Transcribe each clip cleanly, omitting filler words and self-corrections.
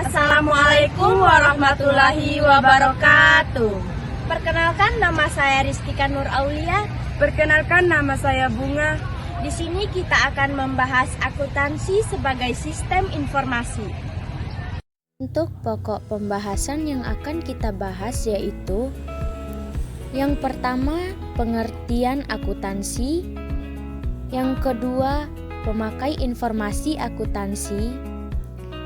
Assalamualaikum warahmatullahi wabarakatuh. Perkenalkan, nama saya Rizkika Nur Aulia. Perkenalkan, nama saya Bunga. Di sini kita akan membahas akuntansi sebagai sistem informasi. Untuk pokok pembahasan yang akan kita bahas yaitu yang pertama, pengertian akuntansi. Yang kedua, pemakai informasi akuntansi.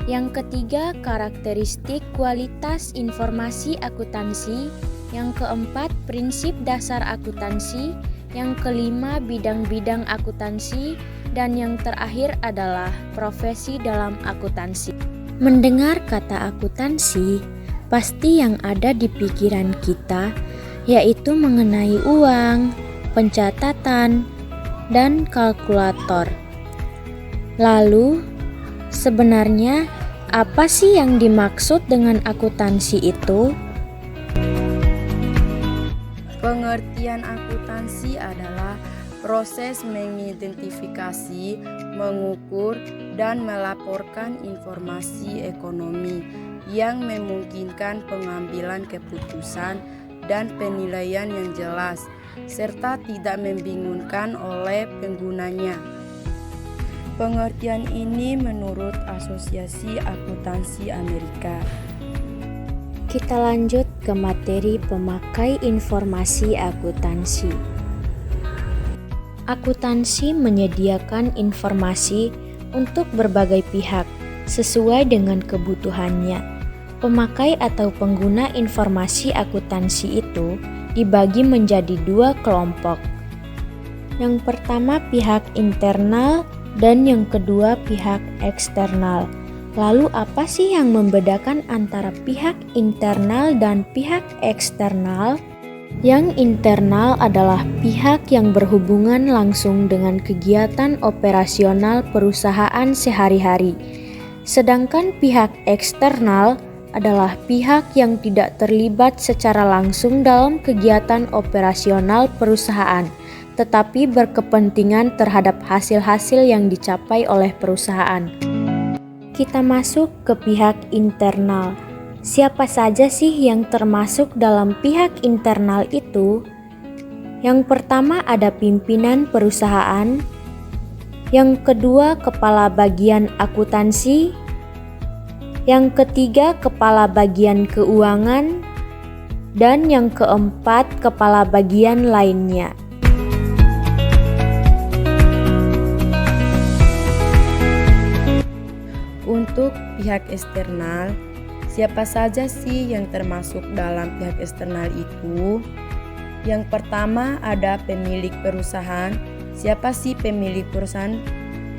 Yang ketiga, karakteristik kualitas informasi akuntansi. Yang keempat, prinsip dasar akuntansi. Yang kelima, bidang-bidang akuntansi. Dan yang terakhir adalah profesi dalam akuntansi. Mendengar kata akuntansi, pasti yang ada di pikiran kita yaitu mengenai uang, pencatatan, dan kalkulator. Lalu, sebenarnya apa sih yang dimaksud dengan akuntansi itu? Pengertian akuntansi adalah proses mengidentifikasi, mengukur, dan melaporkan informasi ekonomi yang memungkinkan pengambilan keputusan dan penilaian yang jelas, serta tidak membingungkan oleh penggunanya. Pengertian ini menurut Asosiasi Akuntansi Amerika. Kita lanjut ke materi pemakai informasi akuntansi. Akuntansi menyediakan informasi untuk berbagai pihak sesuai dengan kebutuhannya. Pemakai atau pengguna informasi akuntansi itu dibagi menjadi dua kelompok. Yang pertama pihak internal dan yang kedua pihak eksternal. Lalu apa sih yang membedakan antara pihak internal dan pihak eksternal? Yang internal adalah pihak yang berhubungan langsung dengan kegiatan operasional perusahaan sehari-hari. Sedangkan pihak eksternal adalah pihak yang tidak terlibat secara langsung dalam kegiatan operasional perusahaan, tetapi berkepentingan terhadap hasil-hasil yang dicapai oleh perusahaan. Kita masuk ke pihak internal. Siapa saja sih yang termasuk dalam pihak internal itu? Yang pertama ada pimpinan perusahaan, yang kedua kepala bagian akuntansi, yang ketiga kepala bagian keuangan, dan yang keempat kepala bagian lainnya. Untuk pihak eksternal, siapa saja sih yang termasuk dalam pihak eksternal itu? Yang pertama ada pemilik perusahaan. Siapa sih pemilik perusahaan?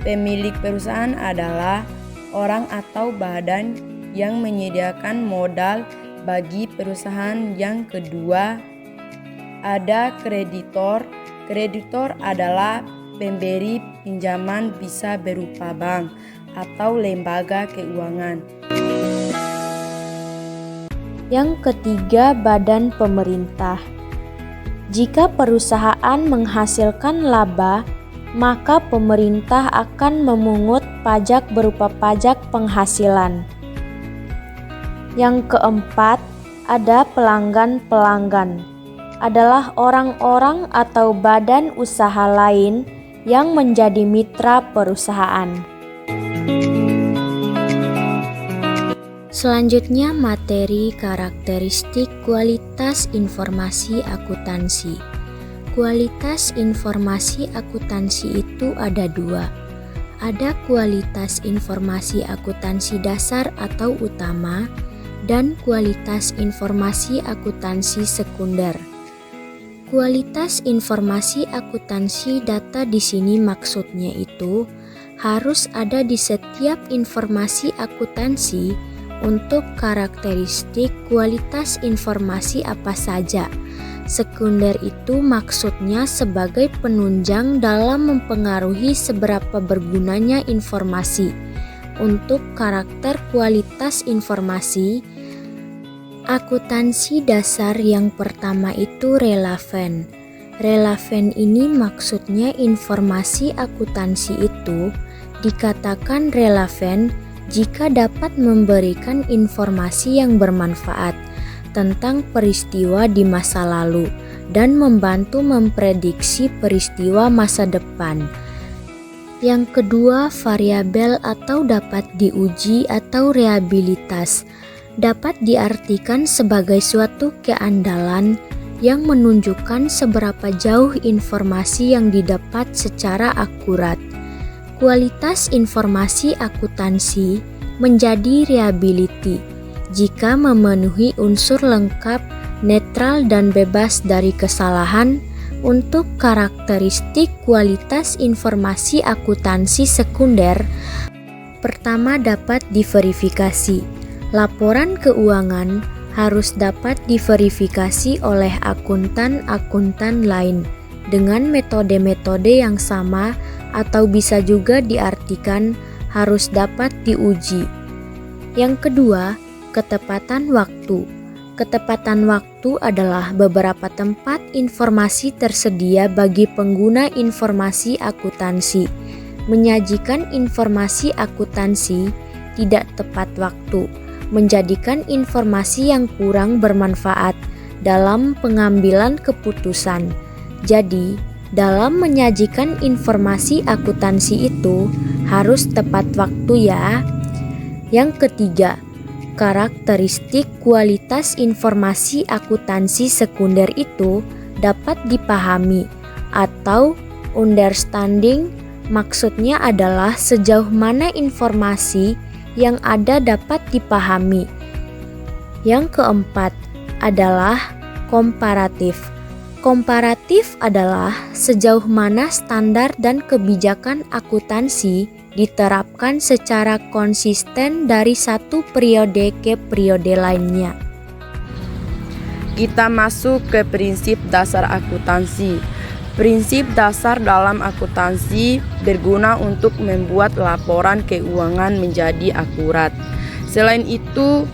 Pemilik perusahaan adalah orang atau badan yang menyediakan modal bagi perusahaan. Yang kedua ada kreditor. Kreditor adalah pemberi pinjaman, bisa berupa bank atau lembaga keuangan. Yang ketiga, badan pemerintah. Jika perusahaan menghasilkan laba, maka pemerintah akan memungut pajak berupa pajak penghasilan. Yang keempat, ada pelanggan-pelanggan. Adalah orang-orang atau badan usaha lain yang menjadi mitra perusahaan. Selanjutnya materi karakteristik kualitas informasi akuntansi. Kualitas informasi akuntansi itu ada dua. Ada kualitas informasi akuntansi dasar atau utama dan kualitas informasi akuntansi sekunder. Kualitas informasi akuntansi data di sini maksudnya itu harus ada di setiap informasi akuntansi untuk karakteristik kualitas informasi apa saja. Sekunder itu maksudnya sebagai penunjang dalam mempengaruhi seberapa bergunanya informasi. Untuk karakter kualitas informasi, akuntansi dasar yang pertama itu relevan. Relevan ini maksudnya informasi akuntansi itu dikatakan relevan jika dapat memberikan informasi yang bermanfaat tentang peristiwa di masa lalu dan membantu memprediksi peristiwa masa depan. Yang kedua, variabel atau dapat diuji atau reliabilitas dapat diartikan sebagai suatu keandalan yang menunjukkan seberapa jauh informasi yang didapat secara akurat. Kualitas informasi akuntansi menjadi reliability jika memenuhi unsur lengkap, netral, dan bebas dari kesalahan. Untuk karakteristik kualitas informasi akuntansi sekunder, pertama dapat diverifikasi. Laporan keuangan harus dapat diverifikasi oleh akuntan-akuntan lain dengan metode-metode yang sama, atau bisa juga diartikan harus dapat diuji. Yang kedua, ketepatan waktu. Ketepatan waktu adalah beberapa tempat informasi tersedia bagi pengguna informasi akuntansi. Menyajikan informasi akuntansi tidak tepat waktu, menjadikan informasi yang kurang bermanfaat dalam pengambilan keputusan. Jadi, dalam menyajikan informasi akuntansi itu harus tepat waktu ya. Yang ketiga, karakteristik kualitas informasi akuntansi sekunder itu dapat dipahami atau understanding, maksudnya adalah sejauh mana informasi yang ada dapat dipahami. Yang keempat adalah komparatif. Komparatif adalah sejauh mana standar dan kebijakan akuntansi diterapkan secara konsisten dari satu periode ke periode lainnya. Kita masuk ke prinsip dasar akuntansi. Prinsip dasar dalam akuntansi berguna untuk membuat laporan keuangan menjadi akurat. Selain itu,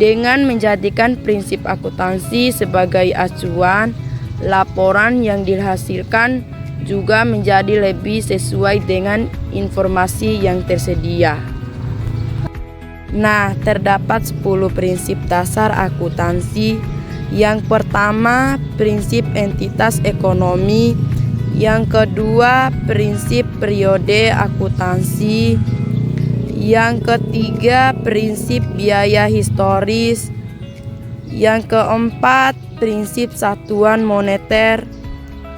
dengan menjadikan prinsip akuntansi sebagai acuan, laporan yang dihasilkan juga menjadi lebih sesuai dengan informasi yang tersedia. Nah, terdapat 10 prinsip dasar akuntansi. Yang pertama, prinsip entitas ekonomi. Yang kedua, prinsip periode akuntansi. Yang ketiga, prinsip biaya historis. Yang keempat, prinsip satuan moneter.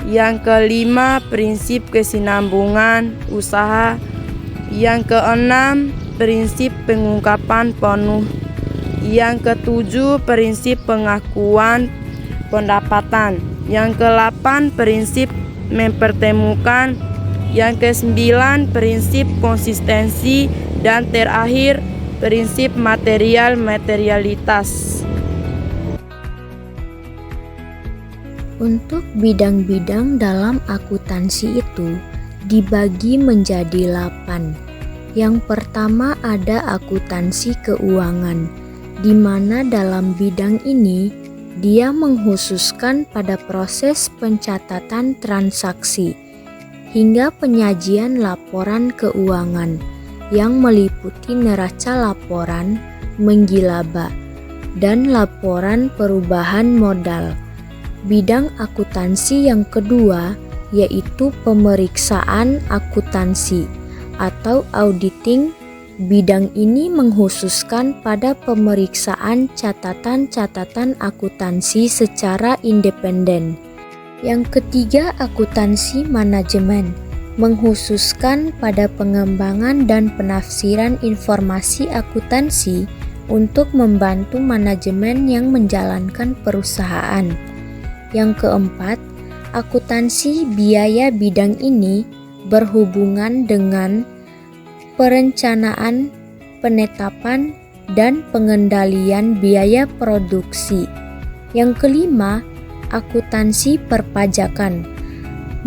Yang kelima, prinsip kesinambungan usaha. Yang keenam, prinsip pengungkapan penuh. Yang ketujuh, prinsip pengakuan pendapatan. Yang kedelapan, prinsip mempertemukan. Yang kesembilan, prinsip konsistensi. Dan terakhir, prinsip materialitas. Untuk bidang-bidang dalam akuntansi itu dibagi menjadi 8. Yang pertama ada akuntansi keuangan, di mana dalam bidang ini dia mengkhususkan pada proses pencatatan transaksi hingga penyajian laporan keuangan yang meliputi neraca laporan, menggilaba, dan laporan perubahan modal. Bidang akuntansi yang kedua yaitu pemeriksaan akuntansi atau auditing. Bidang ini mengkhususkan pada pemeriksaan catatan-catatan akuntansi secara independen. Yang ketiga, akuntansi manajemen, mengkhususkan pada pengembangan dan penafsiran informasi akuntansi untuk membantu manajemen yang menjalankan perusahaan. Yang keempat, akuntansi biaya. Bidang ini berhubungan dengan perencanaan, penetapan, dan pengendalian biaya produksi. Yang kelima, akuntansi perpajakan,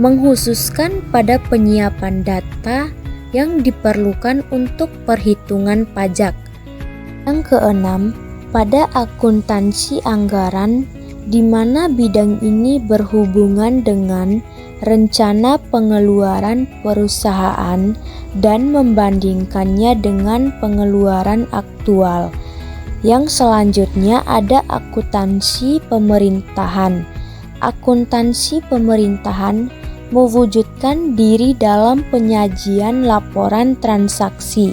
mengkhususkan pada penyiapan data yang diperlukan untuk perhitungan pajak. Yang keenam, pada akuntansi anggaran. di mana bidang ini berhubungan dengan rencana pengeluaran perusahaan dan membandingkannya dengan pengeluaran aktual. Yang selanjutnya ada akuntansi pemerintahan. Akuntansi pemerintahan mewujudkan diri dalam penyajian laporan transaksi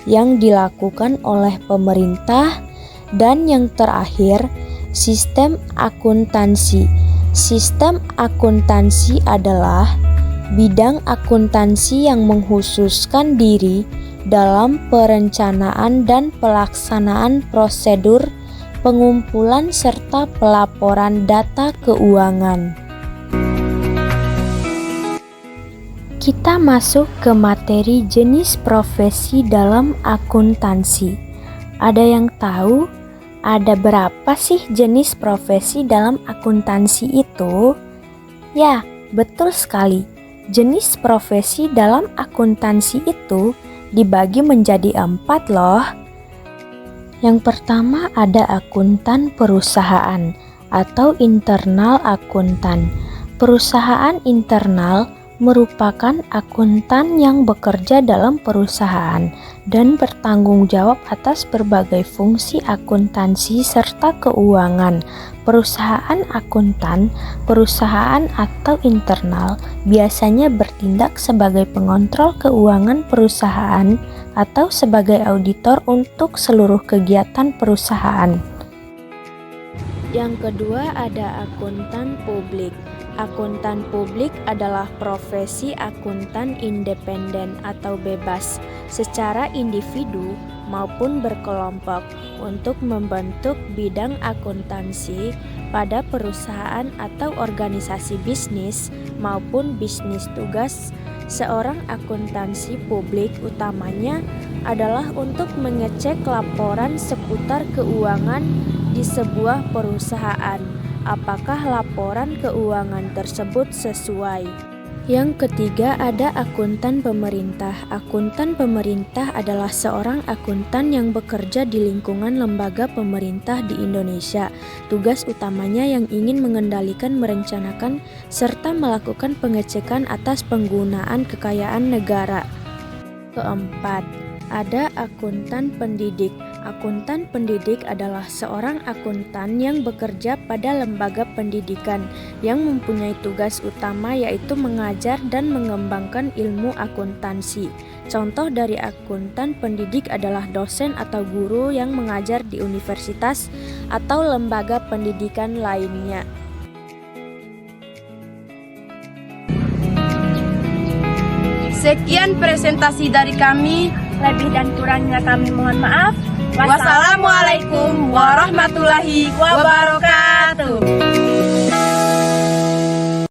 yang dilakukan oleh pemerintah. Dan yang terakhir, sistem akuntansi. Sistem akuntansi adalah bidang akuntansi yang mengkhususkan diri dalam perencanaan dan pelaksanaan prosedur pengumpulan serta pelaporan data keuangan. Kita masuk ke materi jenis profesi dalam akuntansi. Ada yang tahu ada berapa sih jenis profesi dalam akuntansi itu? Ya, betul sekali. Jenis profesi dalam akuntansi itu dibagi menjadi 4 loh. Yang pertama ada akuntan perusahaan atau internal akuntan. Perusahaan internal merupakan akuntan yang bekerja dalam perusahaan dan bertanggung jawab atas berbagai fungsi akuntansi serta keuangan. Perusahaan akuntan, perusahaan atau internal biasanya bertindak sebagai pengontrol keuangan perusahaan atau sebagai auditor untuk seluruh kegiatan perusahaan. Yang kedua ada akuntan publik. Akuntan publik adalah profesi akuntan independen atau bebas secara individu maupun berkelompok untuk membentuk bidang akuntansi pada perusahaan atau organisasi bisnis maupun bisnis tugas. Seorang akuntansi publik utamanya adalah untuk mengecek laporan seputar keuangan di sebuah perusahaan. Apakah laporan keuangan tersebut sesuai? Yang ketiga ada akuntan pemerintah. Akuntan pemerintah adalah seorang akuntan yang bekerja di lingkungan lembaga pemerintah di Indonesia. Tugas utamanya yang ingin mengendalikan, merencanakan, serta melakukan pengecekan atas penggunaan kekayaan negara. Keempat, ada akuntan pendidik. Akuntan pendidik adalah seorang akuntan yang bekerja pada lembaga pendidikan yang mempunyai tugas utama yaitu mengajar dan mengembangkan ilmu akuntansi. Contoh dari akuntan pendidik adalah dosen atau guru yang mengajar di universitas atau lembaga pendidikan lainnya. Sekian presentasi dari kami. Lebih dan kurangnya kami mohon maaf. Wassalamualaikum warahmatullahi wabarakatuh.